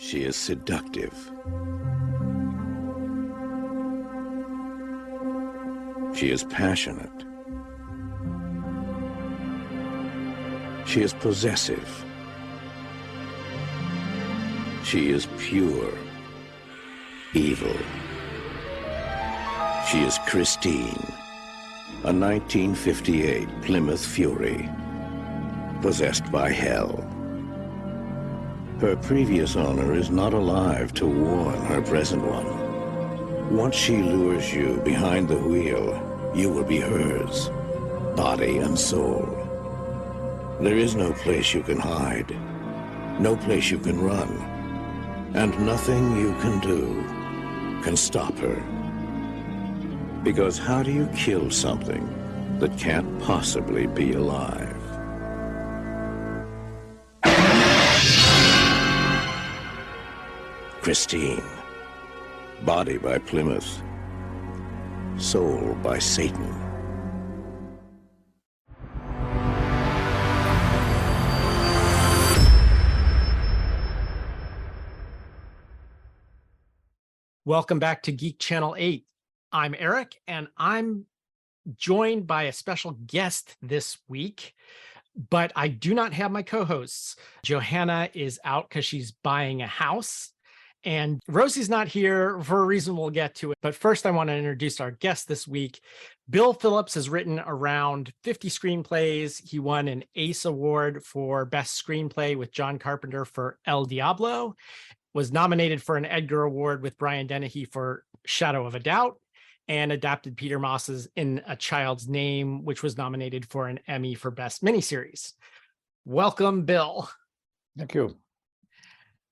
She is seductive. She is passionate. She is possessive. She is pure evil. She is Christine, a 1958 Plymouth Fury, possessed by hell. Her previous owner is not alive to warn her present one. Once she lures you behind the wheel, you will be hers, body and soul. There is no place you can hide, no place you can run, and nothing you can do can stop her. Because how do you kill something that can't possibly be alive? Christine, body by Plymouth, soul by Satan. Welcome back to Geek Channel 8. I'm Eric, and I'm joined by a special guest this week, but I do not have my co-hosts. Johanna is out because she's buying a house, and Rosie's not here for a reason we'll get to it. But first, I want to introduce our guest this week. Bill Phillips has written around 50 screenplays. He won an ACE Award for Best Screenplay with John Carpenter for El Diablo, was nominated for an Edgar Award with Brian Dennehy for Shadow of a Doubt, and adapted Peter Moss's In a Child's Name, which was nominated for an Emmy for Best Miniseries. Welcome, Bill. Thank you.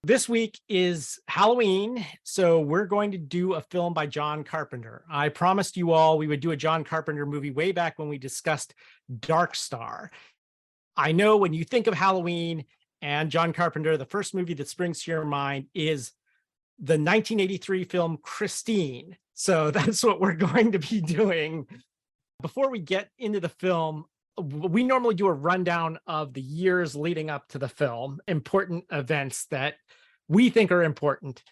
This week is Halloween, so we're going to do a film by John Carpenter. I promised you all we would do a John Carpenter movie way back when we discussed Dark Star. I know when you think of Halloween and John Carpenter, the first movie that springs to your mind is the 1983 film Christine. So that's what we're going to be doing. Before we get into the film, we normally do a rundown of the years leading up to the film, important events that we think are important,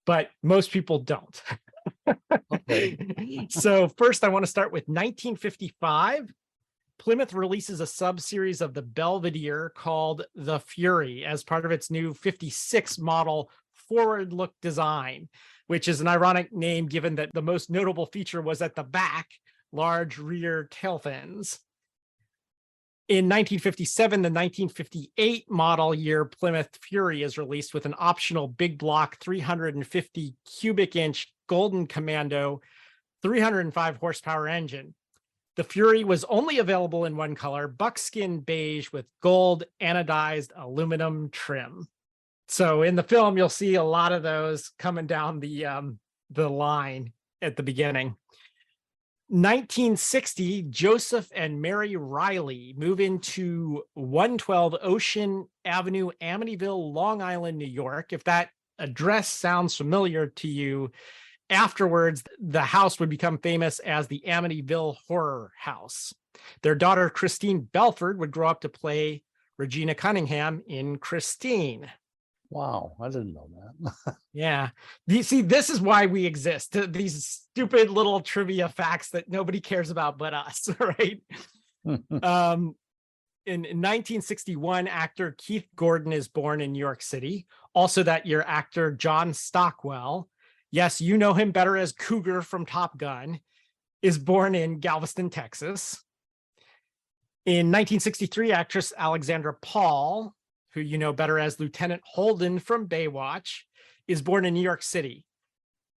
but most people don't. Okay. So first, I want to start with 1955. Plymouth releases a sub-series of the Belvedere called The Fury as part of its new 56 model forward look design, which is an ironic name given that the most notable feature was at the back, large rear tail fins. In 1957, the 1958 model year Plymouth Fury is released with an optional big block 350 cubic inch Golden Commando 305 horsepower engine. The Fury was only available in one color, buckskin beige with gold anodized aluminum trim. So in the film, you'll see a lot of those coming down the line at the beginning. 1960, Joseph and Mary Riley move into 112 Ocean Avenue, Amityville, Long Island, New York. If that address sounds familiar to you, afterwards, the house would become famous as the Amityville Horror House. Their daughter, Christine Belford, would grow up to play Regina Cunningham in Christine. Wow, I didn't know that. Yeah. You see, this is why we exist. These stupid little trivia facts that nobody cares about but us, right? In 1961, actor Keith Gordon is born in New York City. Also that year, actor John Stockwell, yes, you know him better as Cougar from Top Gun, is born in Galveston, Texas. In 1963, actress Alexandra Paul, who you know better as Lieutenant Holden from Baywatch, is born in New York City.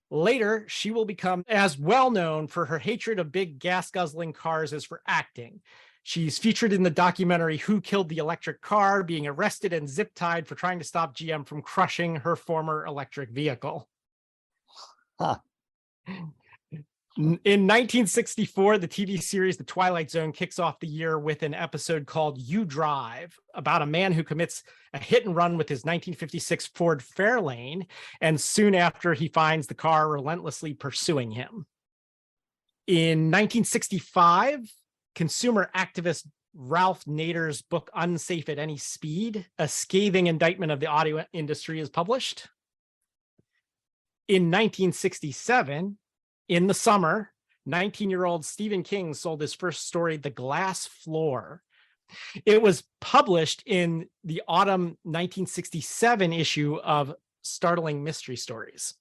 Later, she will become as well known for her hatred of big gas-guzzling cars as for acting. She's featured in the documentary Who Killed the Electric Car, being arrested and zip-tied for trying to stop GM from crushing her former electric vehicle. Huh. In 1964, the TV series The Twilight Zone kicks off the year with an episode called You Drive, about a man who commits a hit and run with his 1956 Ford Fairlane, and soon after he finds the car relentlessly pursuing him. In 1965, consumer activist Ralph Nader's book Unsafe at Any Speed, a scathing indictment of the audio industry, is published. In 1967, in the summer, 19-year-old Stephen King sold his first story, The Glass Floor. It was published in the autumn 1967 issue of Startling Mystery Stories.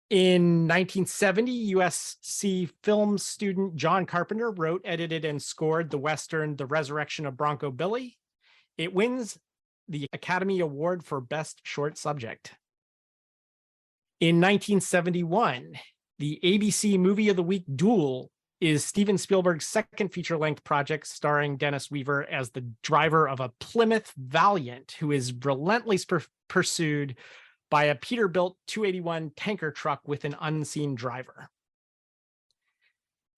In 1970, USC film student John Carpenter wrote, edited, and scored the Western The Resurrection of Bronco Billy. It wins the Academy Award for Best Short Subject. In 1971, the ABC Movie of the Week Duel is Steven Spielberg's second feature-length project starring Dennis Weaver as the driver of a Plymouth Valiant who is relentlessly pursued by a Peterbilt 281 tanker truck with an unseen driver.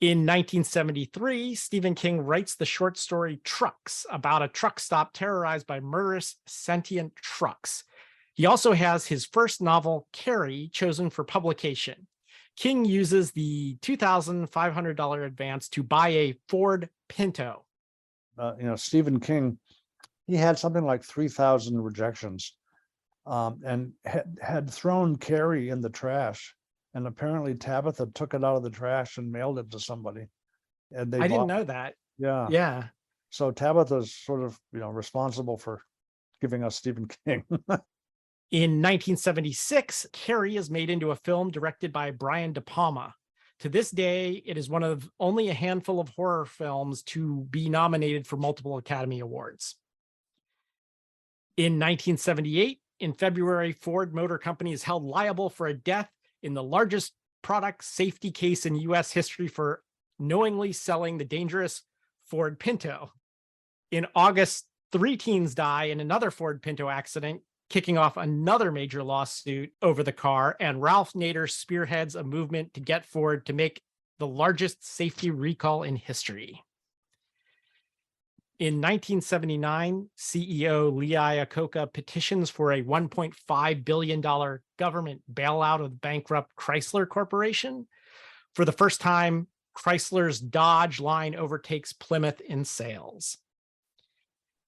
In 1973, Stephen King writes the short story Trucks about a truck stop terrorized by murderous sentient trucks. He also has his first novel, Carrie, chosen for publication. King uses the $2,500 advance to buy a Ford Pinto. Stephen King, he had something like 3,000 rejections, and had thrown Carrie in the trash. And apparently Tabitha took it out of the trash and mailed it to somebody. And I didn't know that. Yeah. Yeah. So Tabitha's sort of, responsible for giving us Stephen King. In 1976, Carrie is made into a film directed by Brian De Palma. To this day, it is one of only a handful of horror films to be nominated for multiple Academy Awards. In 1978, in February, Ford Motor Company is held liable for a death in the largest product safety case in U.S. history for knowingly selling the dangerous Ford Pinto. In August, 3 teens die in another Ford Pinto accident, kicking off another major lawsuit over the car, and Ralph Nader spearheads a movement to get Ford to make the largest safety recall in history. In 1979, CEO Lee Iacocca petitions for a $1.5 billion government bailout of bankrupt Chrysler Corporation. For the first time, Chrysler's Dodge line overtakes Plymouth in sales.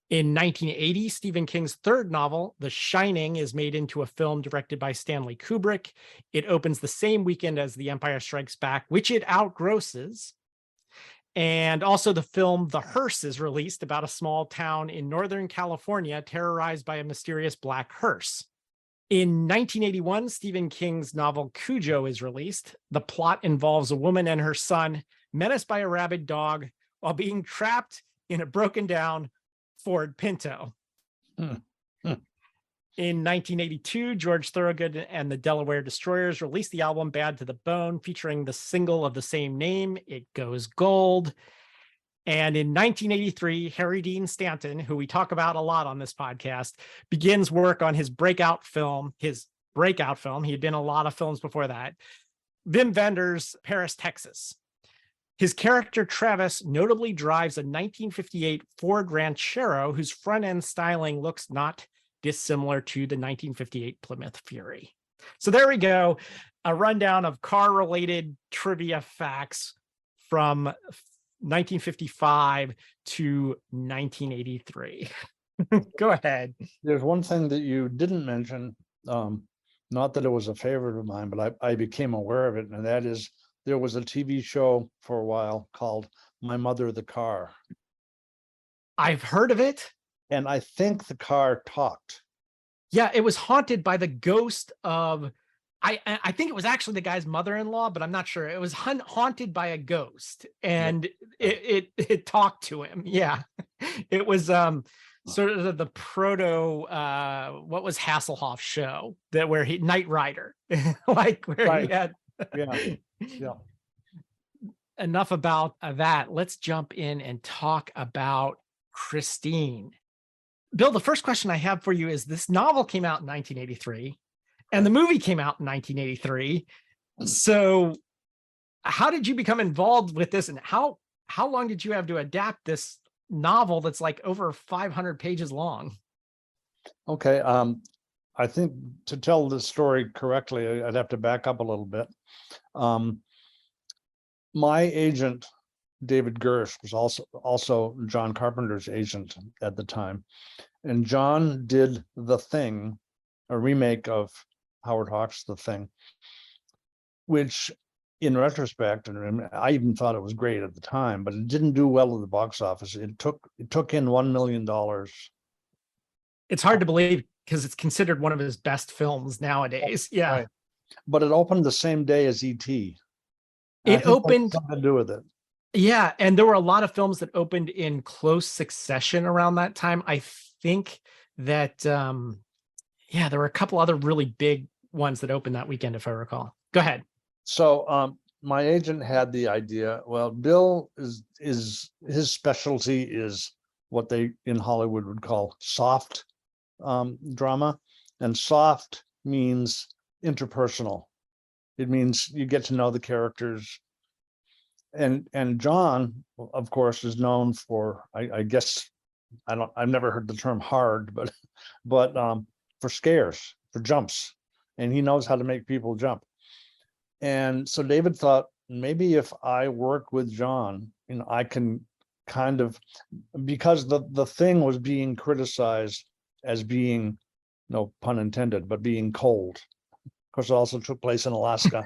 In 1980, Stephen King's third novel, The Shining, is made into a film directed by Stanley Kubrick. It opens the same weekend as The Empire Strikes Back, which it outgrosses. And also the film The Hearse is released, about a small town in Northern California terrorized by a mysterious black hearse. In 1981, Stephen King's novel Cujo is released. The plot involves a woman and her son menaced by a rabid dog while being trapped in a broken down Ford Pinto. In 1982, George Thorogood and the Delaware Destroyers released the album Bad to the Bone, featuring the single of the same name, It Goes Gold. And in 1983, Harry Dean Stanton, who we talk about a lot on this podcast, begins work on his breakout film. He had been in a lot of films before that, Wim Wenders' Paris, Texas. His character, Travis, notably drives a 1958 Ford Ranchero whose front-end styling looks not dissimilar to the 1958 Plymouth Fury. So there we go, a rundown of car-related trivia facts from 1955 to 1983. Go ahead. There's one thing that you didn't mention, not that it was a favorite of mine, but I became aware of it, and that is there was a TV show for a while called My Mother the Car. I've heard of it. And I think the car talked. Yeah, it was haunted by the ghost of, I think it was actually the guy's mother-in-law, but I'm not sure. It was haunted by a ghost, and it talked to him. Yeah, it was sort of the proto what was Hasselhoff's show that where he Knight Rider, like where he had. Yeah. Enough about that. Let's jump in and talk about Christine. Bill, the first question I have for you is, this novel came out in 1983 and the movie came out in 1983. So how did you become involved with this, and how long did you have to adapt this novel that's like over 500 pages long? Okay. I think to tell the story correctly, I'd have to back up a little bit. My agent David Gersh was also John Carpenter's agent at the time. And John did The Thing, a remake of Howard Hawks' The Thing, which in retrospect, and I even thought it was great at the time, but it didn't do well at the box office. It took in $1 million. It's hard to believe because it's considered one of his best films nowadays. Yeah. Right. But it opened the same day as E.T. It opened something to do with it. Yeah, and there were a lot of films that opened in close succession around that time. I think that there were a couple other really big ones that opened that weekend, if I recall. Go ahead. So my agent had the idea. Well, Bill is his specialty is what they in Hollywood would call soft drama, and soft means interpersonal. It means you get to know the characters. And John, of course, is known for, I guess, I've never heard the term hard, but for scares, for jumps, and he knows how to make people jump. And so David thought, maybe if I work with John, I can kind of, because the Thing was being criticized as being, no pun intended, but being cold. Of course, it also took place in Alaska.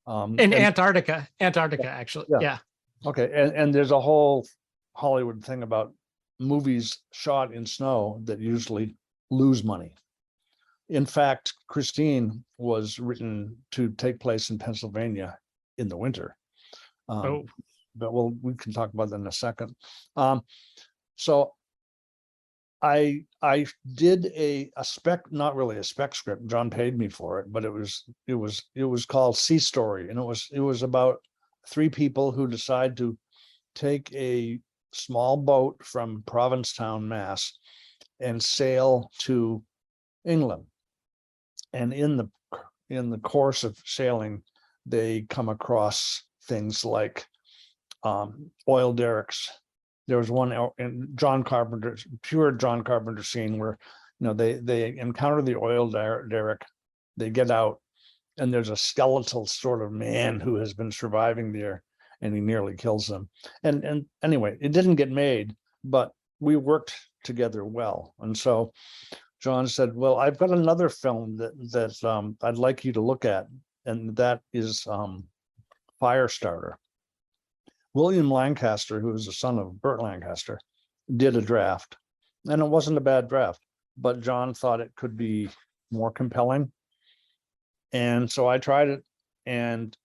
In Antarctica, actually. Yeah. Okay. And there's a whole Hollywood thing about movies shot in snow that usually lose money. In fact, Christine was written to take place in Pennsylvania in the winter. But we can talk about that in a second. So I did a spec, not really a spec script. John paid me for it, but it was called Sea Story, and it was about three people who decide to take a small boat from Provincetown, Mass, and sail to England. And in the course of sailing, they come across things like oil derricks. There was one in pure John Carpenter scene where, they encounter the oil derrick, they get out, and there's a skeletal sort of man who has been surviving there, and he nearly kills them. And anyway, it didn't get made, but we worked together well. And so John said, well, I've got another film that I'd like you to look at, and that is Firestarter. William Lancaster, who was the son of Burt Lancaster, did a draft, and it wasn't a bad draft, but John thought it could be more compelling. And so I tried it, and,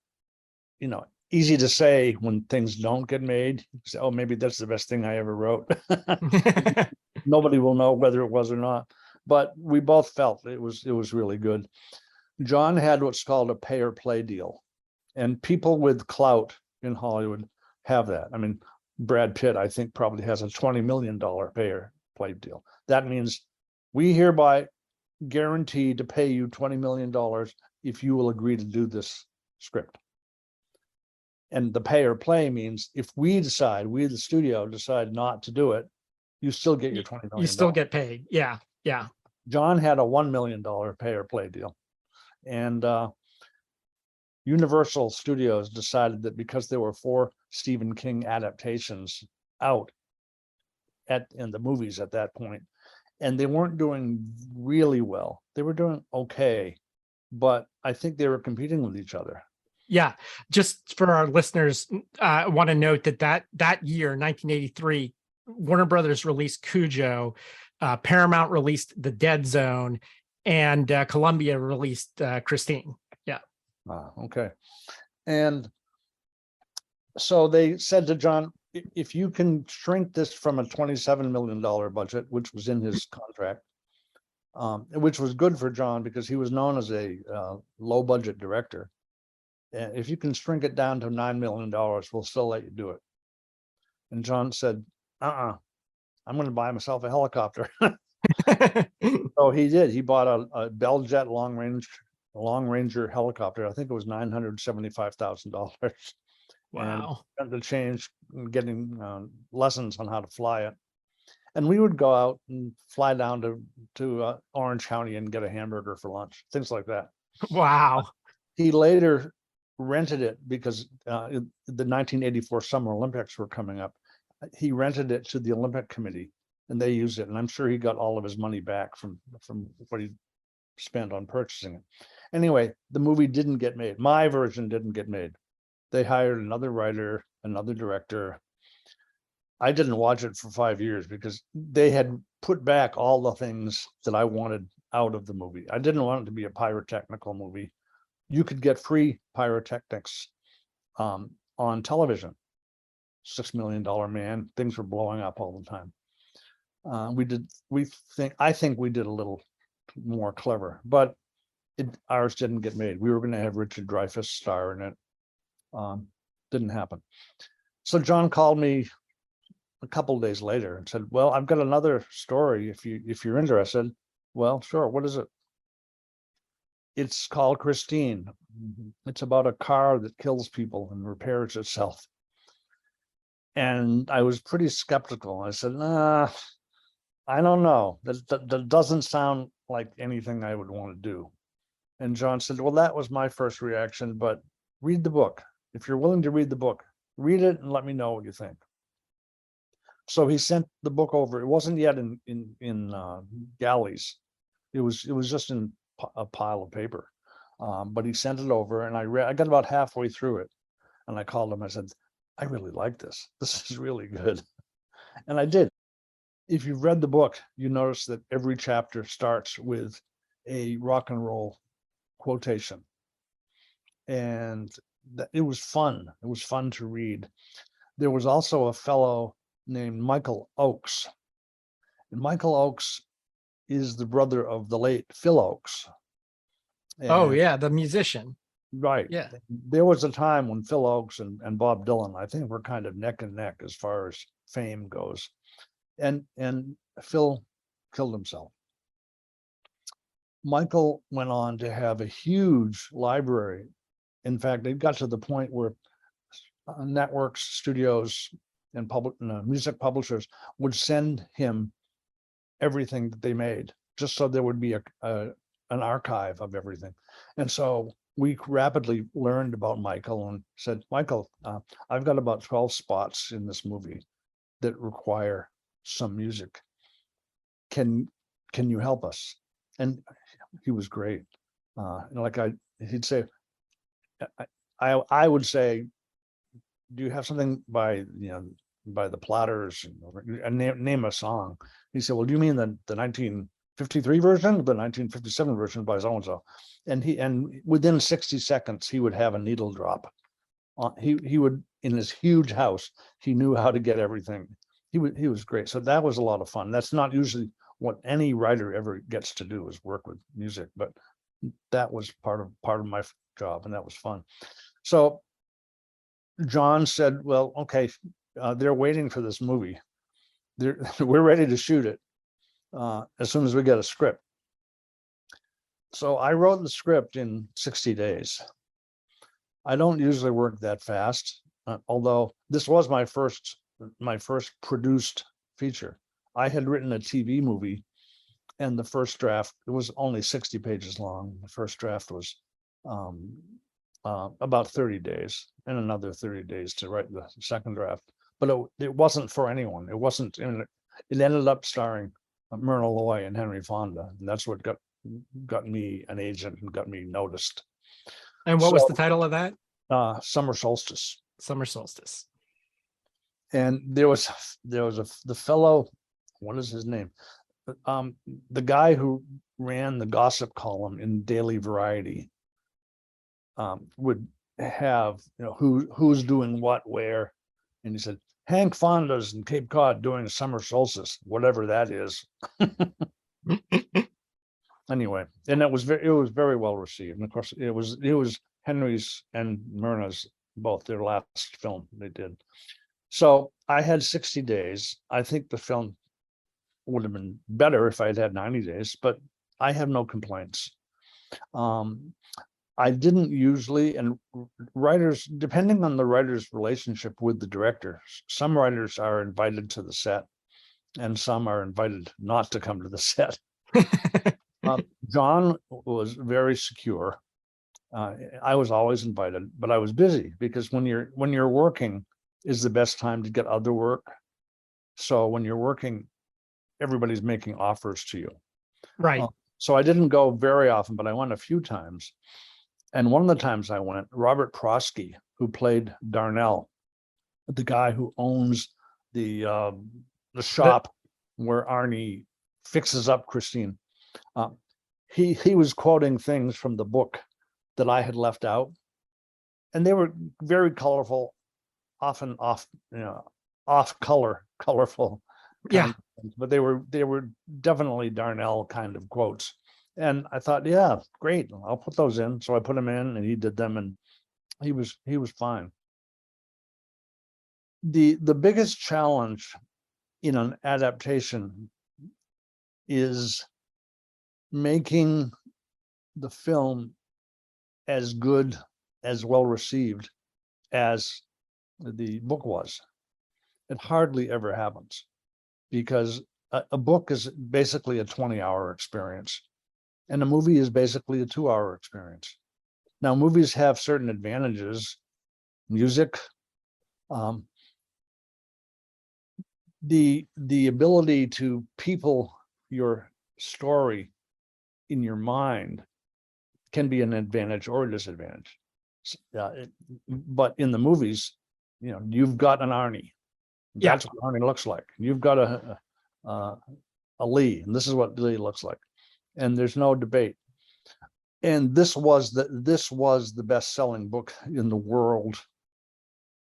easy to say when things don't get made, say, oh, maybe that's the best thing I ever wrote. Nobody will know whether it was or not, but we both felt it was really good. John had what's called a pay or play deal, and people with clout in Hollywood have that. I mean, Brad Pitt, I think, probably has a $20 million pay or play deal. That means we hereby guarantee to pay you $20 million if you will agree to do this script. And the pay or play means if we, the studio, decide not to do it, you still get your $20 million. You still get paid. Yeah. Yeah. John had a $1 million pay or play deal. And Universal Studios decided that because there were 4 Stephen King adaptations out in the movies at that point, and they weren't doing really well. They were doing okay, but I think they were competing with each other. Yeah. Just for our listeners, I want to note that year, 1983, Warner Brothers released Cujo, Paramount released The Dead Zone, and Columbia released Christine. Yeah. Okay. And so they said to John, if you can shrink this from a $27 million budget, which was in his contract, which was good for John because he was known as a low budget director. And if you can shrink it down to $9 million, we'll still let you do it. And John said, I'm going to buy myself a helicopter. So he did. He bought a Bell Jet Long Ranger helicopter. I think it was $975,000. Wow. And to change, getting lessons on how to fly it. And we would go out and fly down to Orange County and get a hamburger for lunch, things like that. Wow. He later rented it because the 1984 Summer Olympics were coming up. He rented it to the Olympic Committee, and they used it. And I'm sure he got all of his money back from what he spent on purchasing it. Anyway, the movie didn't get made. My version didn't get made. They hired another writer, another director. I didn't watch it for 5 years because they had put back all the things that I wanted out of the movie. I didn't want it to be a pyrotechnical movie. You could get free pyrotechnics on television. $6 Million Man, things were blowing up all the time. I think we did a little more clever, but ours didn't get made. We were going to have Richard Dreyfuss star in it. Didn't happen. So John called me a couple of days later and said, well, I've got another story if you're interested. Well, sure. What is it? It's called Christine. It's about a car that kills people and repairs itself. And I was pretty skeptical. I said, nah, I don't know. That doesn't sound like anything I would want to do. And John said, well, that was my first reaction, but read the book. If you're willing to read the book, read it and let me know what you think. So he sent the book over. It wasn't yet in galleys. It was just in a pile of paper. But he sent it over, and I got about halfway through it, and I called him. I said, I really like this. This is really good. And I did. If you've read the book, you notice that every chapter starts with a rock and roll quotation. And it was fun. It was fun to read. There was also a fellow named Michael Oakes. And Michael Oakes is the brother of the late Phil Oakes. Oh, yeah, the musician. Right. Yeah. There was a time when Phil Oakes and Bob Dylan, I think, were kind of neck and neck as far as fame goes. And Phil killed himself. Michael went on to have a huge library. In fact, it got to the point where networks, studios, and music publishers would send him everything that they made, just so there would be an archive of everything. And so we rapidly learned about Michael and said, Michael, I've got about 12 spots in this movie that require some music. Can you help us? And he was great. He'd say, I would say, do you have something by the Platters, and name a song? He said, well, do you mean the 1953 version, or the 1957 version by so and so? And within 60 seconds, he would have a needle drop. He would, in his huge house, he knew how to get everything. He was great. So that was a lot of fun. That's not usually what any writer ever gets to do, is work with music, but that was part of my job, and that was fun. So John said, well, okay, they're waiting for this movie. We're ready to shoot it as soon as we get a script. So I wrote the script in 60 days. I don't usually work that fast, although this was my first produced feature. I had written a TV movie, and the first draft, it was only 60 pages long. The first draft was about 30 days, and another 30 days to write the second draft. But it wasn't for anyone. It wasn't. It ended up starring Myrna Loy and Henry Fonda, and that's what got me an agent and got me noticed. And what was the title of that? Summer Solstice. Summer Solstice. And there was the fellow, what is his name? The guy who ran the gossip column in Daily Variety would have, who's doing what where, and he said, Hank Fonda's in Cape Cod doing Summer Solstice, whatever that is. Anyway, and it was very well received. And of course, it was Henry's and Myrna's, both their last film they did. So I had 60 days. I think the film would have been better if I had 90 days, but I have no complaints. I didn't usually, and writers, depending on the writer's relationship with the director, some writers are invited to the set and some are invited not to come to the set. John was very secure. I was always invited, but I was busy because when you're working is the best time to get other work. So when you're working, everybody's making offers to you. Right. So I didn't go very often, but I went a few times. And one of the times I went, Robert Prosky, who played Darnell, the guy who owns the shop where Arnie fixes up Christine. He was quoting things from the book that I had left out, and they were very colorful, often colorful. Yeah. But they were definitely Darnell kind of quotes. And I thought, yeah, great, I'll put those in. So I put them in, and he did them, and he was fine. The biggest challenge in an adaptation is making the film as good, as well received as the book was. It hardly ever happens, because a book is basically a 20-hour experience, and a movie is basically a 2-hour experience. Now, movies have certain advantages, music, the ability to people your story in your mind can be an advantage or a disadvantage. But in the movies, you've got an Arnie. Yeah. That's what Arnie looks like. You've got a Lee, and this is what Lee looks like, and there's no debate. And this was the best-selling book in the world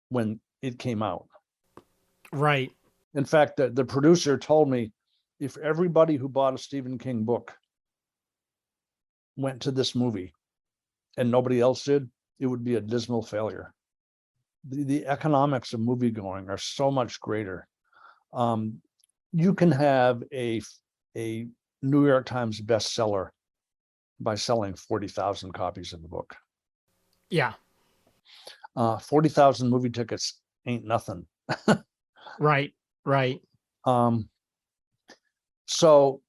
when it came out. Right. In fact, the producer told me, if everybody who bought a Stephen King book went to this movie and nobody else did, it would be a dismal failure. The economics of movie going are so much greater. You can have a New York Times bestseller by selling 40,000 copies of the book. Yeah. 40,000 movie tickets ain't nothing. Right. Right. So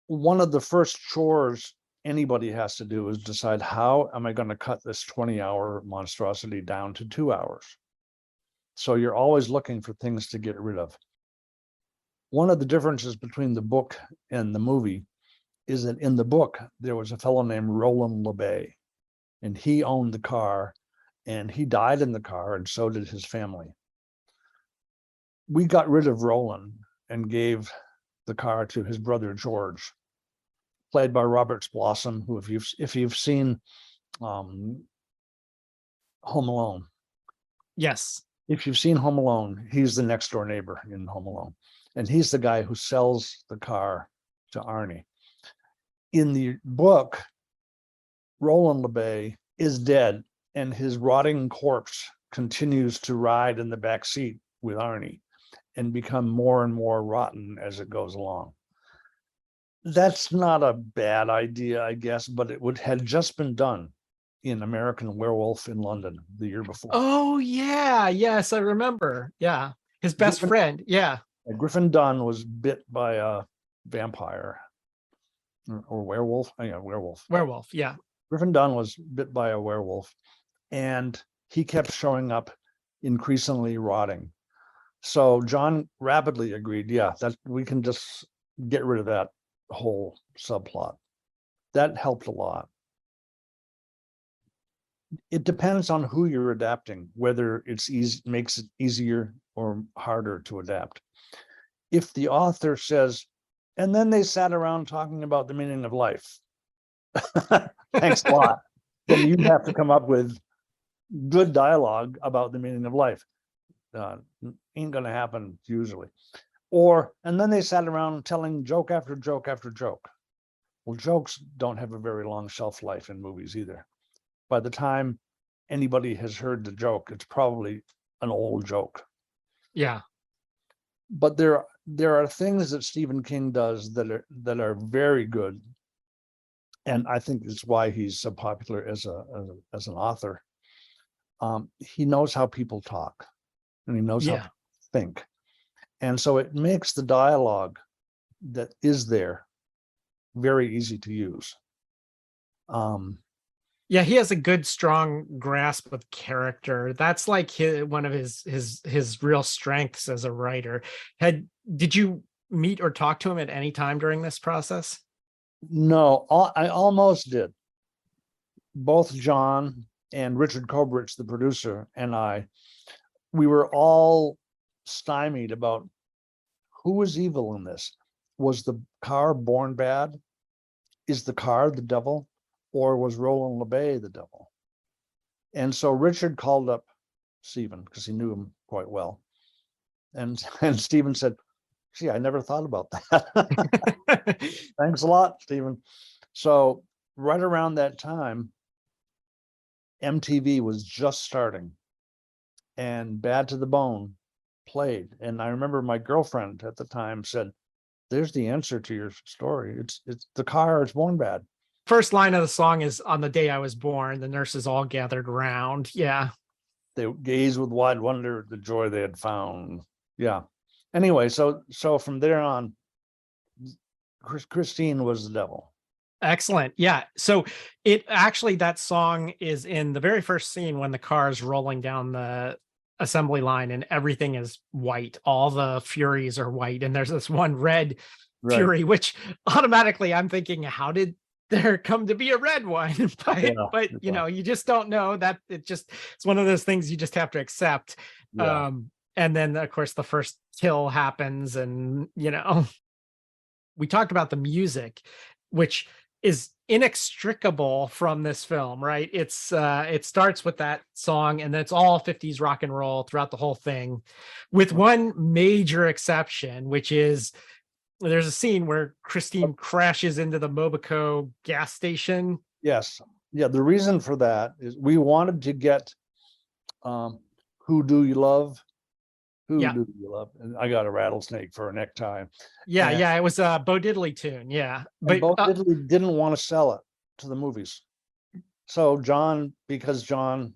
one of the first chores anybody has to do is decide, how am I going to cut this 20-hour monstrosity down to 2 hours? So you're always looking for things to get rid of. One of the differences between the book and the movie is that in the book, there was a fellow named Roland LeBay, and he owned the car, and he died in the car, and so did his family. We got rid of Roland and gave the car to his brother George, played by Robert Blossom, who, if you've seen Home Alone. Yes. If you've seen Home Alone, he's the next door neighbor in Home Alone. And he's the guy who sells the car to Arnie. In the book, Roland LeBay is dead, and his rotting corpse continues to ride in the back seat with Arnie and become more and more rotten as it goes along. That's not a bad idea, I guess, but it had just been done in American Werewolf in London the year before. Oh, yeah. Yes, I remember. Yeah. His best friend. Yeah. Griffin Dunn was bit by a vampire or werewolf. Yeah, werewolf. Werewolf. Yeah. Griffin Dunn was bit by a werewolf, and he kept showing up increasingly rotting. So John rapidly agreed, yeah, that we can just get rid of that whole subplot. That helped a lot. It depends on who you're adapting, whether it's easy, makes it easier or harder to adapt. If the author says, and then they sat around talking about the meaning of life, thanks a lot, then you have to come up with good dialogue about the meaning of life. Ain't going to happen usually. Or, and then they sat around telling joke after joke after joke. Well, jokes don't have a very long shelf life in movies either. By the time anybody has heard the joke, it's probably an old joke. Yeah. But there are things that Stephen King does that are very good, and I think it's why he's so popular as an author. He knows how people talk, and he knows how people think, and so it makes the dialogue that is there very easy to use. Yeah, he has a good, strong grasp of character. That's like one of his real strengths as a writer. Did you meet or talk to him at any time during this process? No, I almost did. Both John and Richard Kobrich, the producer, and we were all stymied about who was evil in this. Was the car born bad? Is the car the devil? Or was Roland LeBay the devil? And so Richard called up Stephen because he knew him quite well. And Stephen said, gee, I never thought about that. Thanks a lot, Stephen. So right around that time, MTV was just starting and Bad to the Bone played. And I remember my girlfriend at the time said, there's the answer to your story. It's the car is born bad. First line of the song is "On the day I was born, the nurses all gathered around." Yeah. They gazed with wide wonder at the joy they had found. Yeah. Anyway, so from there on, Christine was the devil. Excellent. Yeah. So that song is in the very first scene when the car is rolling down the assembly line and everything is white. All the Furies are white. And there's this one red Fury, which automatically I'm thinking, how did there come to be a red one? but you just don't know that. It's one of those things you just have to accept. Yeah. And then of course the first kill happens, and we talked about the music, which is inextricable from this film, right? It starts with that song, and then it's all 50s rock and roll throughout the whole thing, with one major exception, which is there's a scene where Christine crashes into the Mobico gas station. Yes. Yeah. The reason for that is we wanted to get Who Do You Love? Who do you love? And I got a rattlesnake for a necktie. Yeah, it was a Bo Diddley tune. Yeah, but Bo Diddley didn't want to sell it to the movies. So because John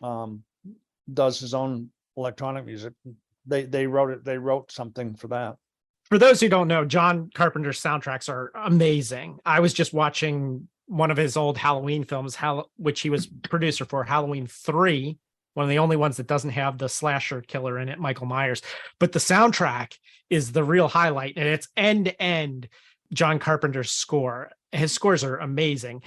does his own electronic music, they wrote something for that. For those who don't know, John Carpenter's soundtracks are amazing. I was just watching one of his old Halloween films, which he was producer for, Halloween 3. One of the only ones that doesn't have the slasher killer in it, Michael Myers. But the soundtrack is the real highlight, and it's end to end John Carpenter's score. His scores are amazing.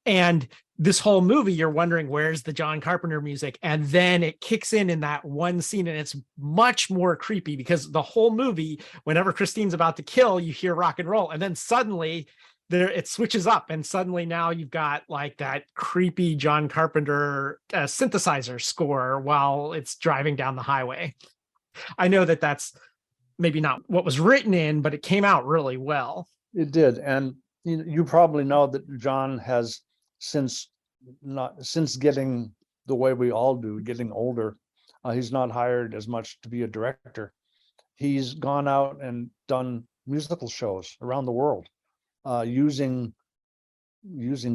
And this whole movie, you're wondering, where's the John Carpenter music? And then it kicks in that one scene, and it's much more creepy because the whole movie, whenever Christine's about to kill, you hear rock and roll. And then suddenly it switches up, and suddenly now you've got like that creepy John Carpenter synthesizer score while it's driving down the highway. I know that that's maybe not what was written in, but it came out really well. It did. And you probably know that John has since getting the way we all do, getting older, he's not hired as much to be a director. He's gone out and done musical shows around the world. Using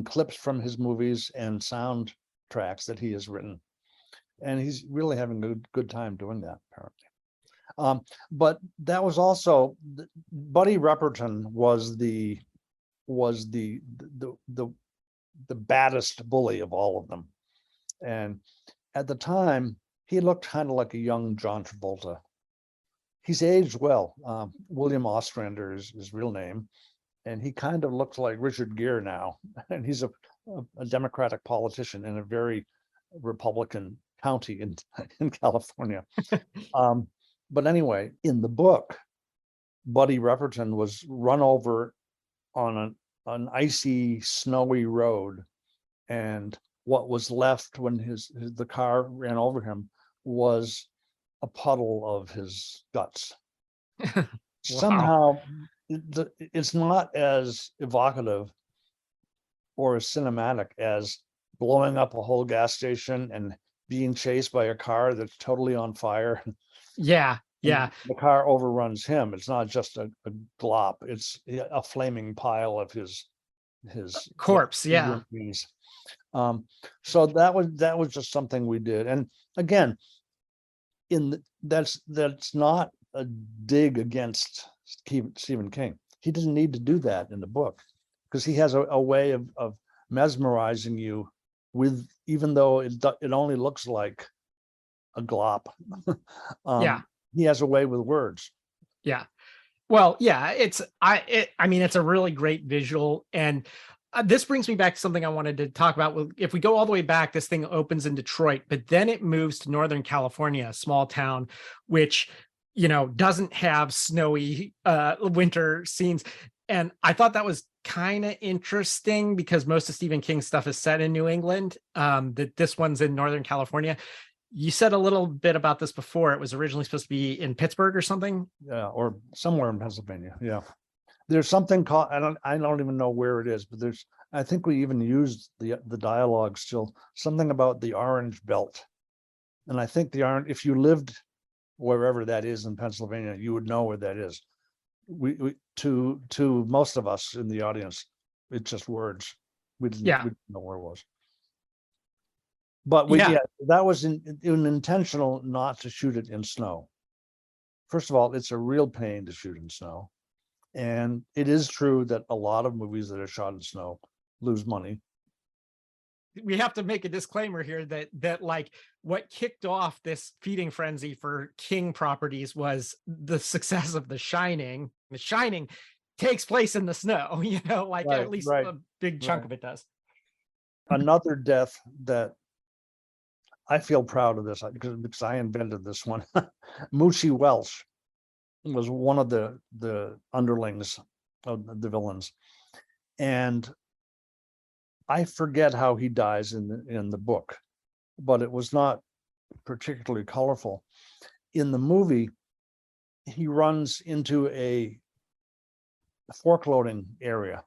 clips from his movies and soundtracks that he has written, and he's really having a good time doing that, apparently. But that was also Buddy Repperton was the baddest bully of all of them, and at the time he looked kind of like a young John Travolta. He's aged well. William Ostrander is his real name. And he kind of looks like Richard Gere now. And he's a Democratic politician in a very Republican county in California. But anyway, in the book, Buddy Repperton was run over on an icy, snowy road. And what was left when the car ran over him was a puddle of his guts. Wow. Somehow, it's not as evocative or as cinematic as blowing up a whole gas station and being chased by a car that's totally on fire. Yeah. The car overruns him. It's not just a glop. It's a flaming pile of his corpse. Yeah. So that was just something we did. And again, that's not a dig against Stephen King. He doesn't need to do that in the book because he has a way of mesmerizing you with, even though it only looks like a glop. Yeah. He has a way with words. Yeah. Well, yeah, I mean, it's a really great visual. And this brings me back to something I wanted to talk about. If we go all the way back, this thing opens in Detroit, but then it moves to Northern California, a small town, which, doesn't have snowy winter scenes. And I thought that was kind of interesting because most of Stephen King's stuff is set in New England, that this one's in Northern California. You said a little bit about this before. It was originally supposed to be in Pittsburgh or something. Yeah, or somewhere in Pennsylvania. Yeah. There's something called, I don't even know where it is, but I think we even used the dialogue still, something about the Orange Belt. And I think if you lived wherever that is in Pennsylvania, you would know where that is. To most of us in the audience, it's just words. We didn't know where it was. But that was intentional not to shoot it in snow. First of all, it's a real pain to shoot in snow. And it is true that a lot of movies that are shot in snow lose money. We have to make a disclaimer here that like what kicked off this feeding frenzy for King properties was the success of The Shining. The Shining takes place in the snow, at least a big chunk of it does. Another death that I feel proud of this because I invented this one. Moochie Welch was one of the underlings of the villains, and I forget how he dies in the book, but it was not particularly colorful. In the movie, he runs into a fork loading area,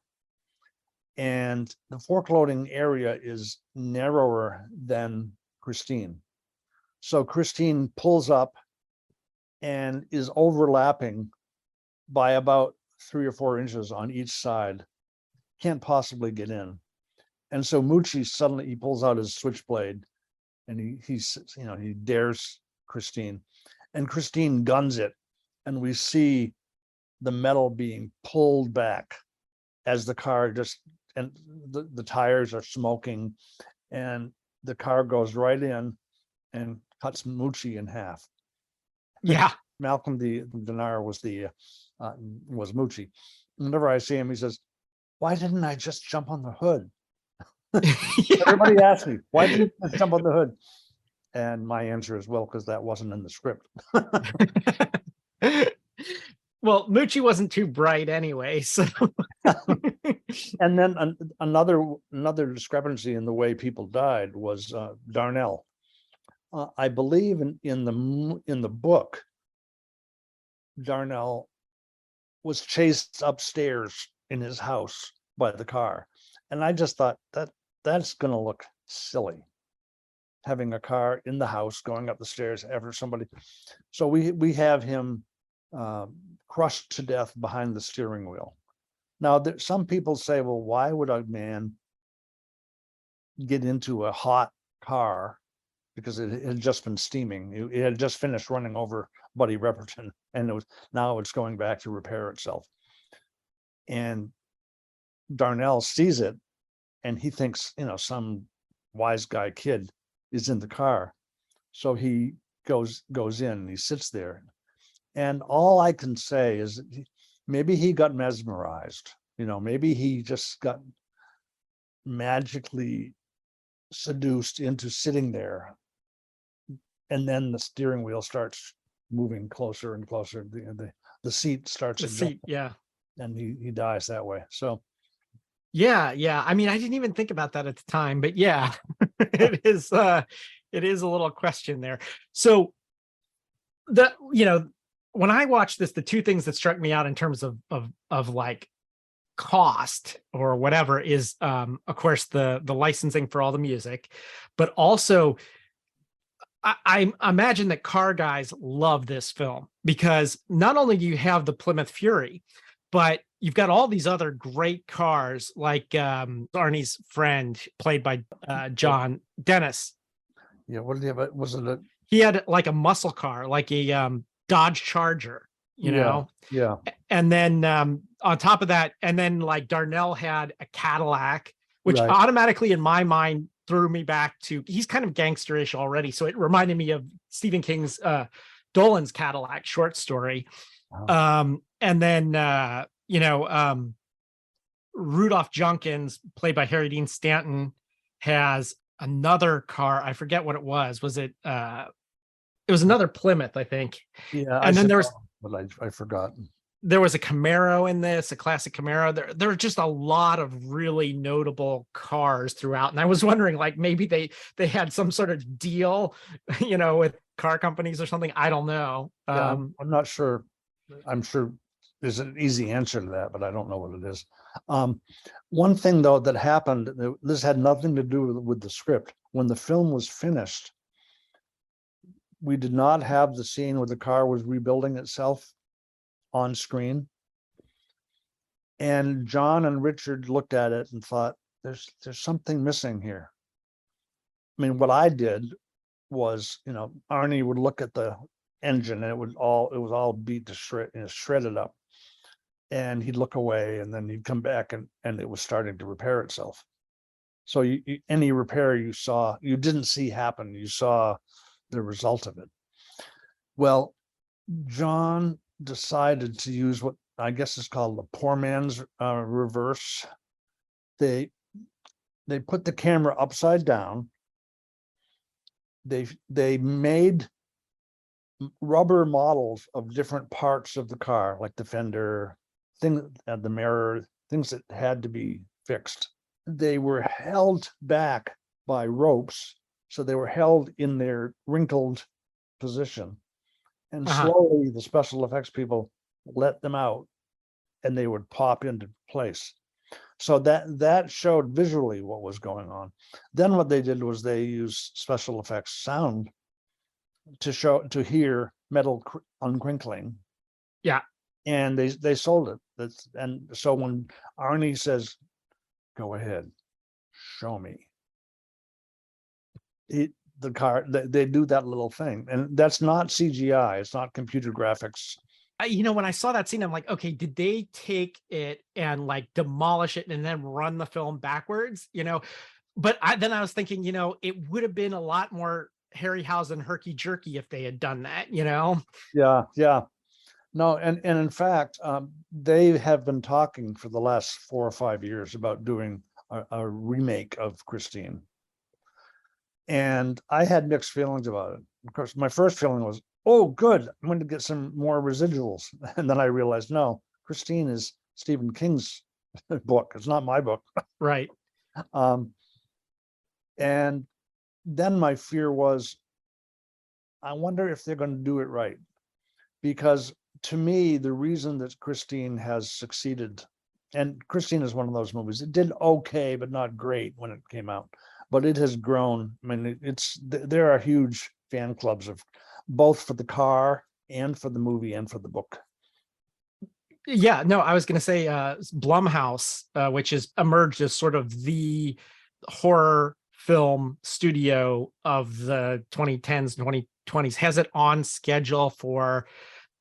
and the fork loading area is narrower than Christine. So Christine pulls up and is overlapping by about 3 or 4 inches on each side. Can't possibly get in. And so Moochie suddenly he pulls out his switchblade and he dares Christine, and Christine guns it, and we see the metal being pulled back as the car and the tires are smoking, and the car goes right in and cuts Moochie in half. Yeah. Malcolm Dinar was Moochie. Whenever I see him, he says, "Why didn't I just jump on the hood?" Everybody asks me, "Why didn't I jump on the hood?" And my answer is, well, because that wasn't in the script. Well, Moochie wasn't too bright anyway, so. And then another discrepancy in the way people died was Darnell. I believe in the book, Darnell was chased upstairs in his house by the car, and I just thought that's going to look silly, having a car in the house going up the stairs after somebody. So we have him crushed to death behind the steering wheel. Now, some people say, well, why would a man get into a hot car? Because it had just been steaming. It had just finished running over Buddy Repperton, and now it's going back to repair itself. And Darnell sees it, and he thinks, some wise guy kid is in the car. So he goes in and he sits there. And all I can say is maybe he got mesmerized, maybe he just got magically seduced into sitting there. And then the steering wheel starts moving closer and closer. The seat starts. The seat, yeah. And he dies that way. So. Yeah. I mean, I didn't even think about that at the time, but yeah, it is a little question there. So when I watched this, the two things that struck me out in terms of like cost or whatever is, of course, the licensing for all the music, but also I imagine that car guys love this film because not only do you have the Plymouth Fury, but you've got all these other great cars like Arnie's friend played by John Dennis. Yeah, what did he have? Was it he had like a muscle car, like a Dodge Charger, know? Yeah. And then on top of that, and then like Darnell had a Cadillac, which automatically in my mind threw me back to, he's kind of gangsterish already. So it reminded me of Stephen King's Dolan's Cadillac short story. And then, Rudolph Junkins, played by Harry Dean Stanton, has another car. I forget what it was. Was it, it was another Plymouth, I think. Yeah. And then there's, but I forgot. there was a Camaro in this, a classic Camaro. There are just a lot of really notable cars throughout. And I was wondering, like, maybe they had some sort of deal, with car companies or something. I don't know. Yeah, I'm not sure. I'm sure there's an easy answer to that, but I don't know what it is. One thing though that happened, this had nothing to do with the script. When the film was finished, we did not have the scene where the car was rebuilding itself on screen. And John and Richard looked at it and thought, there's something missing here. I mean, what I did was, Arnie would look at the engine and it was all beat to shredded up. And he'd look away and then he'd come back and it was starting to repair itself. So any repair you saw, you didn't see happen, you saw the result of it. Well, John decided to use what I guess is called the poor man's reverse. They put the camera upside down. They made rubber models of different parts of the car, like the fender, the mirror, things that had to be fixed. They were held back by ropes, so they were held in their wrinkled position. And slowly the special effects people let them out and they would pop into place. So that showed visually what was going on. Then what they did was they used special effects sound to hear metal uncrinkling. Yeah. And they sold it. And so when Arnie says, "Go ahead, show me," the car, they do that little thing, and that's not CGI. It's not computer graphics. When I saw that scene, I'm like, okay, did they take it and like demolish it and then run the film backwards? But then I was thinking, it would have been a lot more Harryhausen herky jerky if they had done that. Yeah. No, and in fact, they have been talking for the last 4 or 5 years about doing a remake of Christine. And I had mixed feelings about it. Of course, my first feeling was, oh, good, I'm going to get some more residuals. And then I realized, no, Christine is Stephen King's book. It's not my book. Right. And then my fear was, I wonder if they're going to do it right. Because to me, the reason that Christine has succeeded, and Christine is one of those movies, it did okay, but not great when it came out. But it has grown. I mean, there are huge fan clubs of both for the car and for the movie and for the book. Yeah, no, I was going to say Blumhouse, which has emerged as sort of the horror film studio of the 2010s and 2020s, has it on schedule for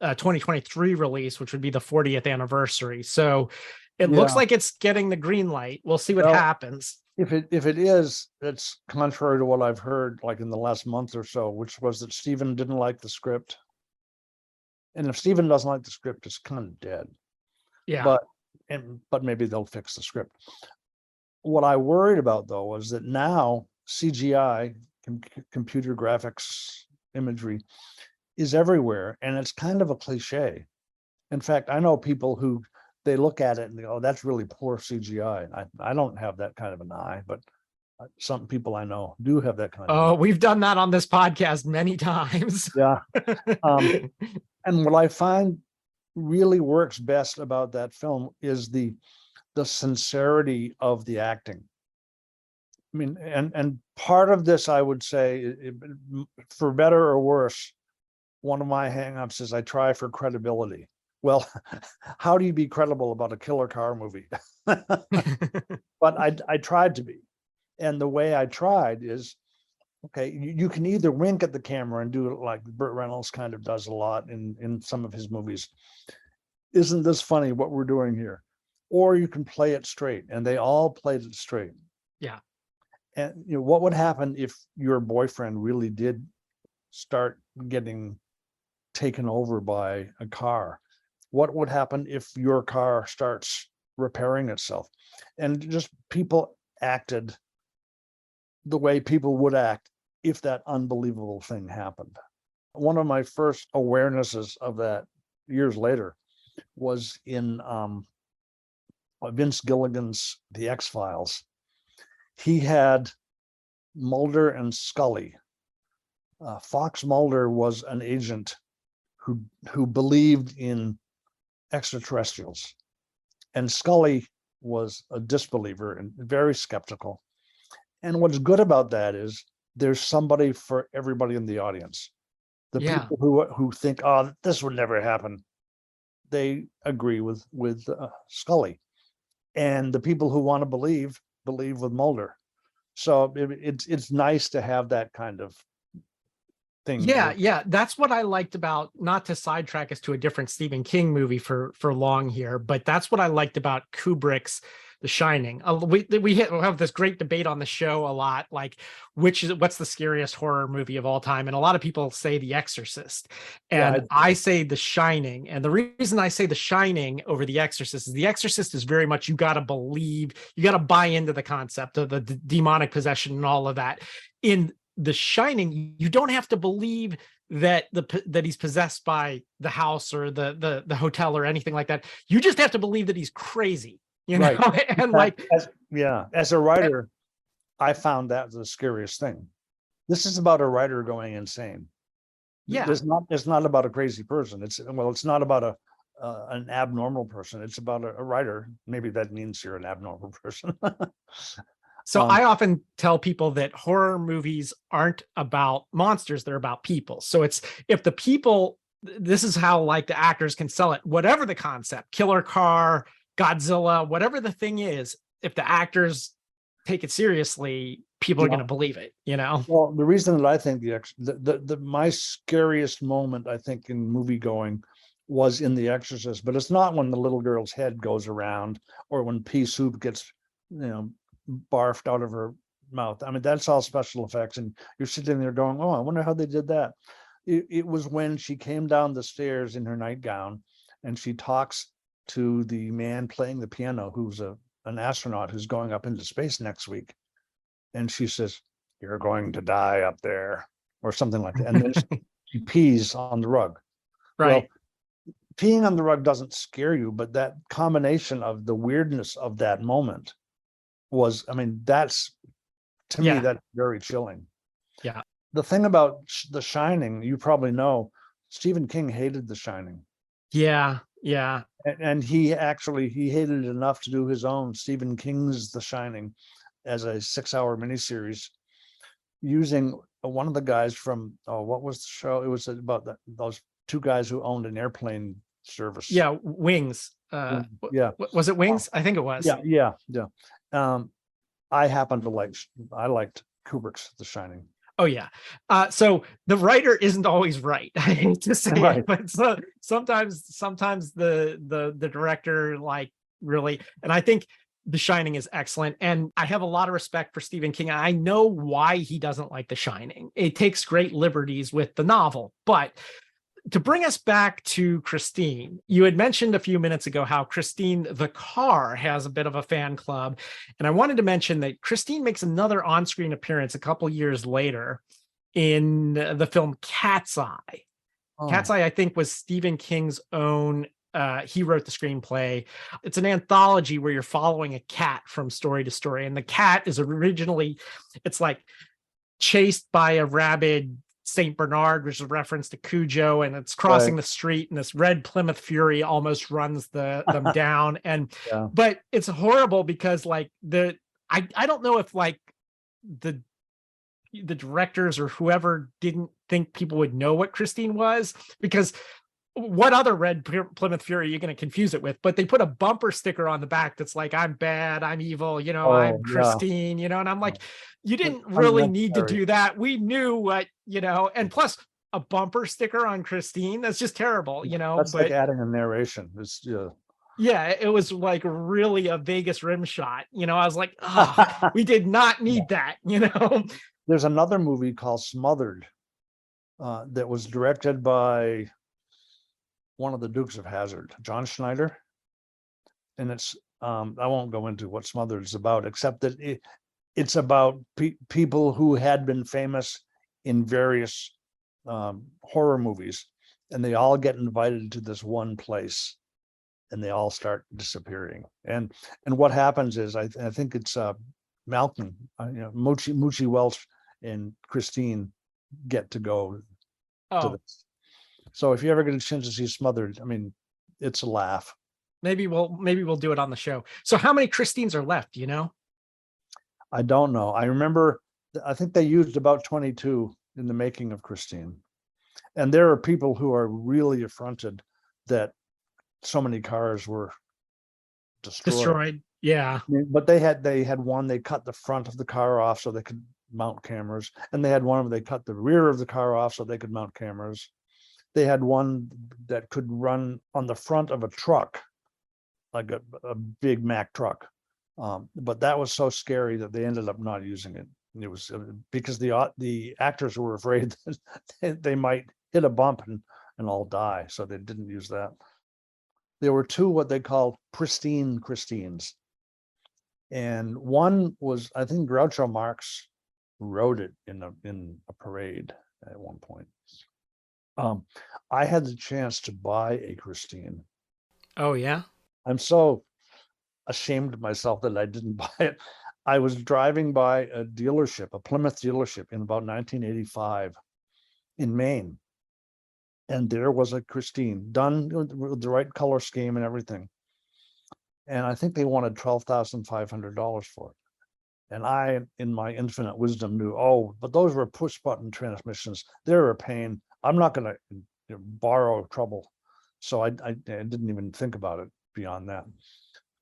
2023 release, which would be the 40th anniversary. So it looks like it's getting the green light. We'll see what happens. If it is, it's contrary to what I've heard, like in the last month or so, which was that Stephen didn't like the script. And if Stephen doesn't like the script, it's kind of dead. Yeah. But maybe they'll fix the script. What I worried about though was that now CGI, computer graphics imagery, is everywhere, and it's kind of a cliche. In fact, I know people who they look at it and they go, "Oh, that's really poor CGI." I don't have that kind of an eye, but some people I know do have that kind of. Oh, we've done that on this podcast many times. Yeah. And what I find really works best about that film is the sincerity of the acting. I mean, and part of this, I would say, for better or worse, one of my hangups is I try for credibility. Well, how do you be credible about a killer car movie? But I tried to be. And the way I tried is, okay, you can either wink at the camera and do it like Burt Reynolds kind of does a lot in some of his movies. Isn't this funny what we're doing here? Or you can play it straight, and they all played it straight. Yeah. And what would happen if your boyfriend really did start getting taken over by a car? What would happen if your car starts repairing itself? And just people acted the way people would act if that unbelievable thing happened. One of my first awarenesses of that years later was in Vince Gilligan's The X-Files. He had Mulder and Scully. Fox Mulder was an agent who believed in extraterrestrials, and Scully was a disbeliever and very skeptical. And what's good about that is there's somebody for everybody in the audience. The people who think, oh, this would never happen, they agree with Scully, and the people who want to believe with Mulder. So it's nice to have that kind of thing. Yeah, that's what I liked about, not to sidetrack us to a different Stephen King movie for long here, but that's what I liked about Kubrick's The Shining. We have this great debate on the show a lot, like what's the scariest horror movie of all time, and a lot of people say The Exorcist, and I say The Shining. And the reason I say The Shining over The Exorcist is The Exorcist is very much, you got to believe, you got to buy into the concept of the demonic possession and all of that. In The Shining, you don't have to believe that he's possessed by the house or the hotel or anything like that. You just have to believe that he's crazy. Right. And like, as a writer, I found that the scariest thing. This is about a writer going insane. Yeah, it's not about a crazy person. It's not about an abnormal person. It's about a writer. Maybe that means you're an abnormal person. So I often tell people that horror movies aren't about monsters, they're about people. So it's, if the people, this is how like the actors can sell it, whatever the concept, killer car, Godzilla, whatever the thing is, if the actors take it seriously, people are going to believe it, Well, the reason that I think my scariest moment, I think, in movie going was in The Exorcist, but it's not when the little girl's head goes around or when pea soup gets, barfed out of her mouth. I mean, that's all special effects, and you're sitting there going, oh, I wonder how they did that. It was when she came down the stairs in her nightgown and she talks to the man playing the piano, who's an astronaut who's going up into space next week, and she says, you're going to die up there, or something like that, and then she pees on the rug. Right. Well, peeing on the rug doesn't scare you, but that combination of the weirdness of that moment was, I mean, that's, to me, that's very chilling. Yeah. The thing about The Shining, you probably know, Stephen King hated The Shining. Yeah. And he hated it enough to do his own Stephen King's The Shining as a 6-hour miniseries, using one of the guys from, what was the show? It was about those two guys who owned an airplane service. Yeah, Wings. Was it Wings? I think it was. Yeah. I liked Kubrick's The Shining. Oh yeah. So the writer isn't always right. I hate to say it, but sometimes the director really, and I think The Shining is excellent. And I have a lot of respect for Stephen King. I know why he doesn't like The Shining. It takes great liberties with the novel, but to bring us back to Christine, you had mentioned a few minutes ago how Christine the car has a bit of a fan club. And I wanted to mention that Christine makes another on-screen appearance a couple years later in the film Cat's Eye. Oh. Cat's Eye, I think, was Stephen King's own. He wrote the screenplay. It's an anthology where you're following a cat from story to story. And the cat is originally, it's like chased by a rabid Saint Bernard, which is a reference to Cujo, and it's crossing the street, and this red Plymouth Fury almost runs them down. And but it's horrible because I don't know if the directors or whoever didn't think people would know what Christine was, because what other red Plymouth Fury are you going to confuse it with? But they put a bumper sticker on the back that's like, I'm bad, I'm evil, I'm Christine, and I'm like, you didn't really need to do that. We knew what, and plus a bumper sticker on Christine, that's just terrible, That's like adding a narration. It's Yeah, it was like really a Vegas rim shot. I was like, ah, we did not need that. There's another movie called Smothered that was directed by one of the Dukes of Hazzard, John Schneider. And it's, I won't go into what Smothered is about, except that it's about people who had been famous in various horror movies, and they all get invited to this one place, and they all start disappearing. And what happens is, I think it's Malcolm, Moochie Welch and Christine get to go to Oh, this. So if you ever get a chance to see Smothered, I mean, it's a laugh. maybe we'll do it on the show. So how many Christines are left, I don't know. I remember, I think they used about 22 in the making of Christine. And there are people who are really affronted that so many cars were destroyed. Yeah. But they had one, they cut the front of the car off so they could mount cameras. And they had one where they cut the rear of the car off so they could mount cameras. They had one that could run on the front of a truck, like a big Mack truck. But that was so scary that they ended up not using it. It was because the actors were afraid that they might hit a bump and all die. So they didn't use that. There were two what they called pristine Christines. And one was, I think Groucho Marx rode it in a parade at one point. I had the chance to buy a Christine. Oh, yeah. I'm so ashamed of myself that I didn't buy it. I was driving by a dealership, a Plymouth dealership in about 1985 in Maine. And there was a Christine done with the right color scheme and everything. And I think they wanted $12,500 for it. And I, in my infinite wisdom, knew, but those were push button transmissions. They're a pain. I'm not going to borrow trouble. So I didn't even think about it beyond that.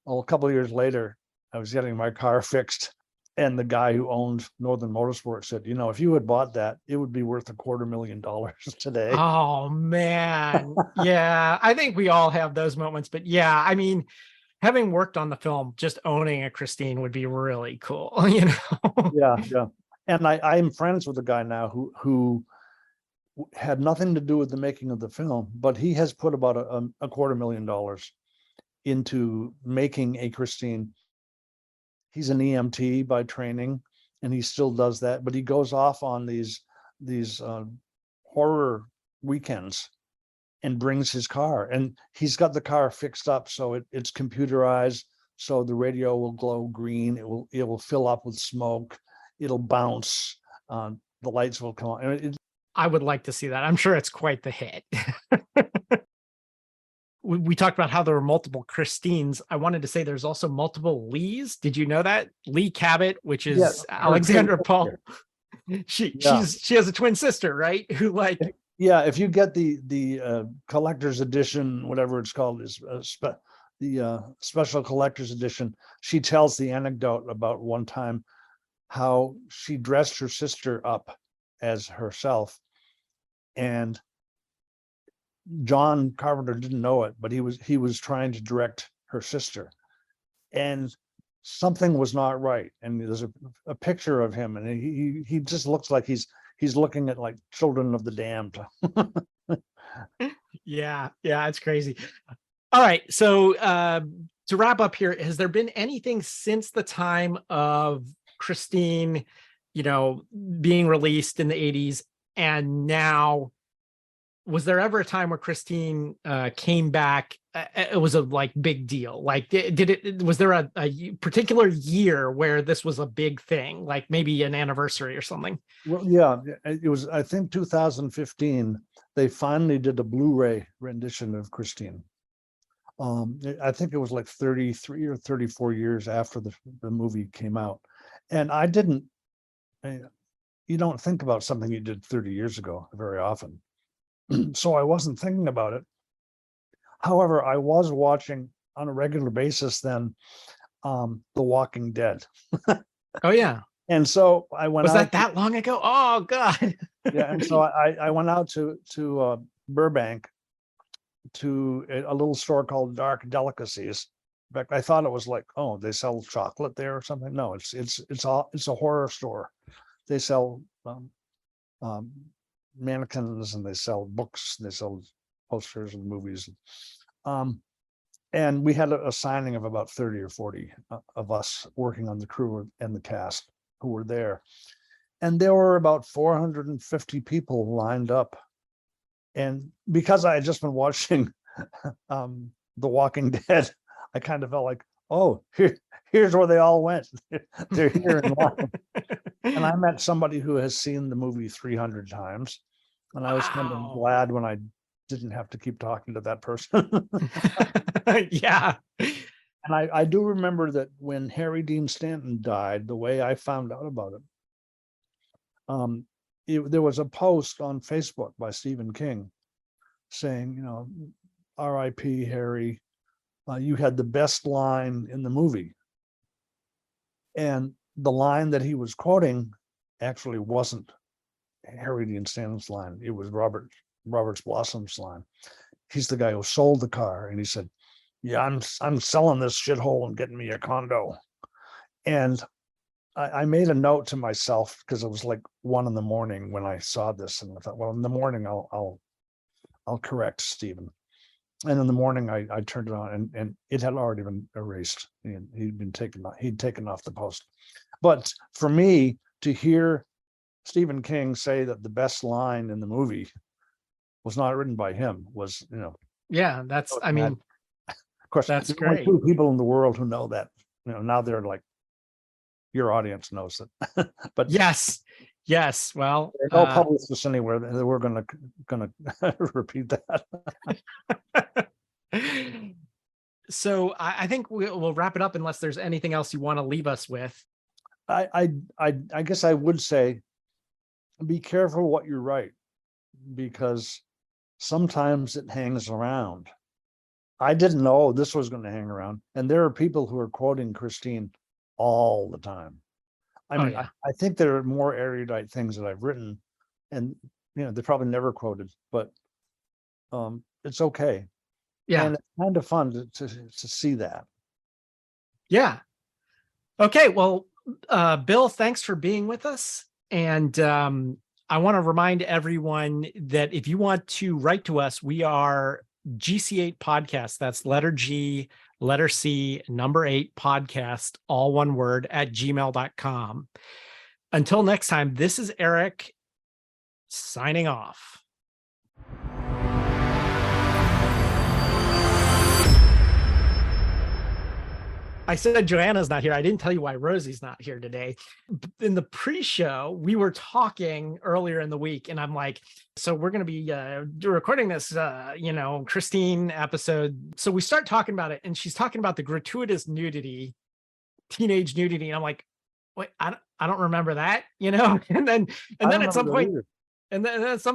Well, a couple of years later, I was getting my car fixed, and the guy who owned Northern Motorsport said, if you had bought that, it would be worth $250,000 today. Oh, man. Yeah, I think we all have those moments. But yeah, I mean, having worked on the film, just owning a Christine would be really cool, Yeah. And I'm friends with a guy now who had nothing to do with the making of the film, but he has put about $250,000 into making a Christine. He's an EMT by training, and he still does that, but he goes off on these horror weekends and brings his car, and he's got the car fixed up so it's computerized, so the radio will glow green, it will fill up with smoke, it'll bounce, the lights will come on. I would like to see that. I'm sure it's quite the hit. We talked about how there were multiple Christines. I wanted to say there's also multiple Lees. Did you know that? Lee Cabot, which is Alexandra Paul. She has a twin sister, right? Who if you get the collector's edition, whatever it's called, is the special collector's edition, she tells the anecdote about one time how she dressed her sister up as herself, and John Carpenter didn't know it, but he was trying to direct her sister, and something was not right. And there's a picture of him, and he just looks like he's looking at like Children of the Damned. Yeah, it's crazy. All right, so to wrap up here, has there been anything since the time of Christine, being released in the 80s, and now? Was there ever a time where Christine came back? It was a big deal. Was there a particular year where this was a big thing, like maybe an anniversary or something? Well, yeah, it was, I think 2015, they finally did a Blu-ray rendition of Christine. I think it was like 33 or 34 years after the movie came out. And you don't think about something you did 30 years ago very often. So I wasn't thinking about it. However, I was watching on a regular basis then The Walking Dead. Oh, yeah. And so I went out. Was that long ago? Oh, God. Yeah. And so I went out to Burbank to a little store called Dark Delicacies. In fact, I thought it was like, oh, they sell chocolate there or something. No, it's a horror store. They sell mannequins, and they sell books, and they sell posters and movies. And we had a signing of about 30 or 40 of us working on the crew and the cast who were there. And there were about 450 people lined up. And because I had just been watching The Walking Dead, I kind of felt like, oh, here's where they all went. They're here in line. And I met somebody who has seen the movie 300 times. And I was kind of glad when I didn't have to keep talking to that person. Yeah. And I do remember that when Harry Dean Stanton died, the way I found out about it, there was a post on Facebook by Stephen King saying, you know, R.I.P. Harry, you had the best line in the movie. And the line that he was quoting actually wasn't Harry Dean Stanton's line. It was Robert Blossom's line. He's the guy who sold the car, and he said, yeah, I'm selling this shithole and getting me a condo. And I made a note to myself, because it was like 1 a.m. when I saw this, and I thought, well, in the morning I'll correct Stephen. And in the morning I turned it on, and it had already been erased. He'd taken off the post. But for me to hear Stephen King say that the best line in the movie was not written by him was, you know. Yeah, that's, I mean, of course, that's there's only great. 2 people in the world who know that. You know, now they're like, your audience knows it. But Yes. Well, there's no publicists anywhere that we're gonna repeat that. So I think we'll wrap it up unless there's anything else you want to leave us with. I guess I would say, be careful what you write, because sometimes it hangs around. I didn't know this was going to hang around, and there are people who are quoting Christine all the time. I mean, yeah. I think there are more erudite things that I've written, and you know, they're probably never quoted, but it's okay. Yeah. And it's kind of fun to see that. Yeah. Okay. Well, Bill, thanks for being with us. And I want to remind everyone that if you want to write to us, we are GC8 Podcast. That's letter G, letter C, number 8 podcast, all one word, at gmail.com. Until next time, this is Eric signing off. I said Joanna's not here. I didn't tell you why Rosie's not here today. In the pre-show, we were talking earlier in the week, and I'm like, so we're going to be recording this, Christine episode. So we start talking about it, and she's talking about the gratuitous nudity, teenage nudity. And I'm like, wait, I don't remember that, And then at some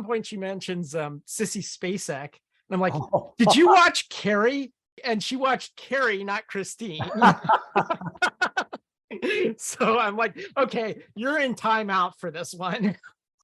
point, she mentions Sissy Spacek. And I'm like, did you watch Carrie? And she watched Carrie, not Christine. So I'm like, okay, you're in timeout for this one.